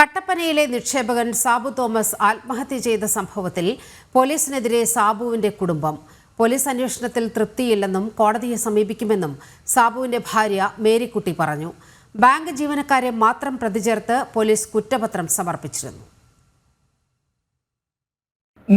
കട്ടപ്പനയിലെ നിക്ഷേപകൻ Sabu Thomas ആത്മഹത്യ ചെയ്ത സംഭവത്തിൽ പോലീസിനെതിരെ സാബുവിന്റെ കുടുംബം. പോലീസ് അന്വേഷണത്തിൽ തൃപ്തിയില്ലെന്നും കോടതിയെ സമീപിക്കുമെന്നും സാബുവിന്റെ ഭാര്യ മേരിക്കുട്ടി പറഞ്ഞു. ബാങ്ക് ജീവനക്കാരെ മാത്രം പ്രതി ചേർത്ത് പോലീസ് കുറ്റപത്രം സമർപ്പിച്ചിരുന്നു.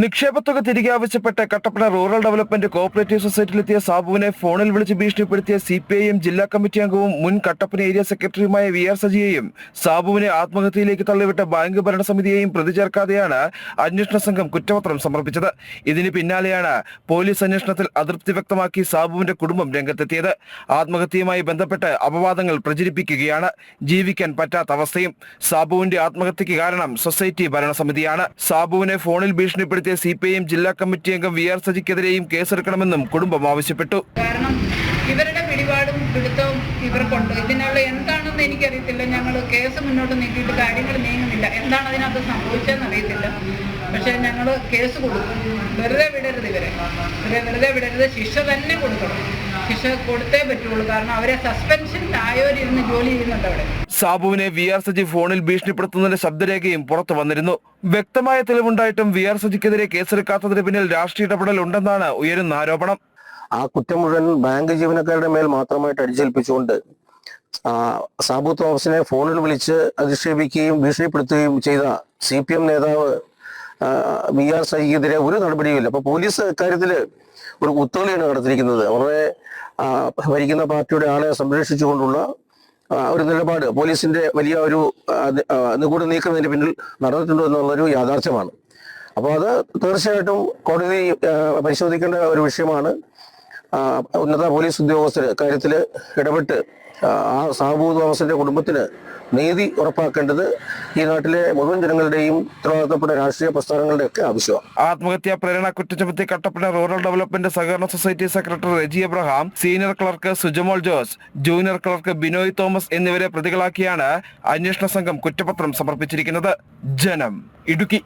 നിക്ഷേപത്തുക തിരികെ ആവശ്യപ്പെട്ട് കട്ടപ്പന റൂറൽ ഡെവലപ്മെന്റ് കോഓപ്പറേറ്റീവ് സൊസൈറ്റിയിലെത്തിയ സാബുവിനെ ഫോണിൽ വിളിച്ച് ഭീഷണിപ്പെടുത്തിയ CPIM ജില്ലാ കമ്മിറ്റി അംഗവും മുൻ കട്ടപ്പന ഏരിയ സെക്രട്ടറിയുമായ VR സജിയെയും സാബുവിനെ ആത്മഹത്യയിലേക്ക് തള്ളിവിട്ട ബാങ്ക് ഭരണസമിതിയെയും പ്രതി ചേർക്കാതെയാണ് അന്വേഷണ സംഘം കുറ്റപത്രം സമർപ്പിച്ചത്. ഇതിന് പിന്നാലെയാണ് പോലീസ് അന്വേഷണത്തിൽ അതൃപ്തി വ്യക്തമാക്കി സാബുവിന്റെ കുടുംബം രംഗത്തെത്തിയത്. ആത്മഹത്യയുമായി ബന്ധപ്പെട്ട് അപവാദങ്ങൾ പ്രചരിപ്പിക്കുകയാണ്. ജീവിക്കാൻ പറ്റാത്ത അവസ്ഥയും. സാബുവിന്റെ ആത്മഹത്യക്ക് കാരണം സൊസൈറ്റി ഭരണസമിതിയാണ്. സാബുവിനെ ഫോണിൽ ഭീഷണിപ്പെടുത്തി CPIM ജില്ലാ കമ്മിറ്റി അംഗം VR സജിക്കെതിരെയും കേസെടുക്കണമെന്നും കുടുംബം ആവശ്യപ്പെട്ടു. കാരണം ഇവരുടെ പിടിപാടും പിടുത്തവും ഇവർക്കുണ്ട്. ഇതിനുള്ള എന്താണെന്ന് എനിക്കറിയത്തില്ല. ഞങ്ങൾ കേസ് മുന്നോട്ട് നീക്കിയിട്ട് കാര്യങ്ങൾ നീങ്ങുന്നില്ല. എന്താണ് അതിനകത്ത് സംഭവിച്ചതെന്ന് അറിയത്തില്ല. പക്ഷേ ഞങ്ങൾ കേസ് കൊടുക്കും. വെറുതെ വിടരുത് ഇവരെ വെറുതെ വിടരുത്. ശിക്ഷ തന്നെ കൊടുക്കണം. ശിക്ഷ കൊടുത്തേ പറ്റുള്ളൂ. കാരണം അവരെ സസ്പെൻഷനിലായവരിരുന്ന് ജോലി ചെയ്യുന്നുണ്ട് അവിടെ. സാബുവിനെ VR സജി ഫോണിൽ ഭീഷണിപ്പെടുത്തുന്നതിന്റെ ശബ്ദരേഖയും പുറത്തു വന്നിരുന്നു. വ്യക്തമായ തെളിവുണ്ടായിട്ടും VR സജിക്കെതിരെ കേസെടുക്കാത്തതിന് പിന്നിൽ രാഷ്ട്രീയ ഇടപെടൽ ഉണ്ടെന്നാണ് ഉയരുന്ന ആരോപണം. ആ കുറ്റം മുഴുവൻ ബാങ്ക് ജീവനക്കാരുടെ മേൽ മാത്രമായിട്ട് അടിച്ചേൽപ്പിച്ചുകൊണ്ട് സാബു തോമസിനെ ഫോണിൽ വിളിച്ച് അധിക്ഷേപിക്കുകയും ഭീഷണിപ്പെടുത്തുകയും ചെയ്ത CPM നേതാവ് VR സജിക്കെതിരെ ഒരു നടപടിയുമില്ല. അപ്പൊ പോലീസ് ഇക്കാര്യത്തില് ഒരു കുത്തകളിയാണ് നടത്തിയിരിക്കുന്നത്. അവരുടെ ഭരിക്കുന്ന പാർട്ടിയുടെ ആളെ സംരക്ഷിച്ചുകൊണ്ടുള്ള ഒരു നിലപാട് പോലീസിന്റെ വലിയ ഒരു നിഗൂഢ നീക്കത്തിന് പിന്നിൽ നടന്നിട്ടുണ്ട് എന്നുള്ളൊരു യാഥാർത്ഥ്യമാണ്. അപ്പോൾ അത് തീർച്ചയായിട്ടും കോടതി പരിശോധിക്കേണ്ട ഒരു വിഷയമാണ്. ഉന്നത പോലീസ് ഉദ്യോഗസ്ഥർ കാര്യത്തിൽ ഇടപെട്ട് ആ സാബു തോമസിന്റെ കുടുംബത്തിന് നീതി ഉറപ്പാക്കേണ്ടത് ഈ നാട്ടിലെ മുഴുവൻ ജനങ്ങളുടെയും ഉത്തരവാദിത്തപ്പെട്ട രാഷ്ട്രീയ പ്രസ്ഥാനങ്ങളുടെ ഒക്കെ ആവശ്യമാണ്. ആത്മഹത്യാ പ്രേരണ കുറ്റം ചുമത്തി കട്ടപ്പന റൂറൽ ഡെവലപ്മെന്റ് സഹകരണ society secretary Reji Abraham, senior clerk Sujamol Jose, junior clerk Binoy Thomas എന്നിവരെ പ്രതികളാക്കിയാണ് അന്വേഷണ സംഘം കുറ്റപത്രം സമർപ്പിച്ചിരിക്കുന്നത്. ജനം, ഇടുക്കി.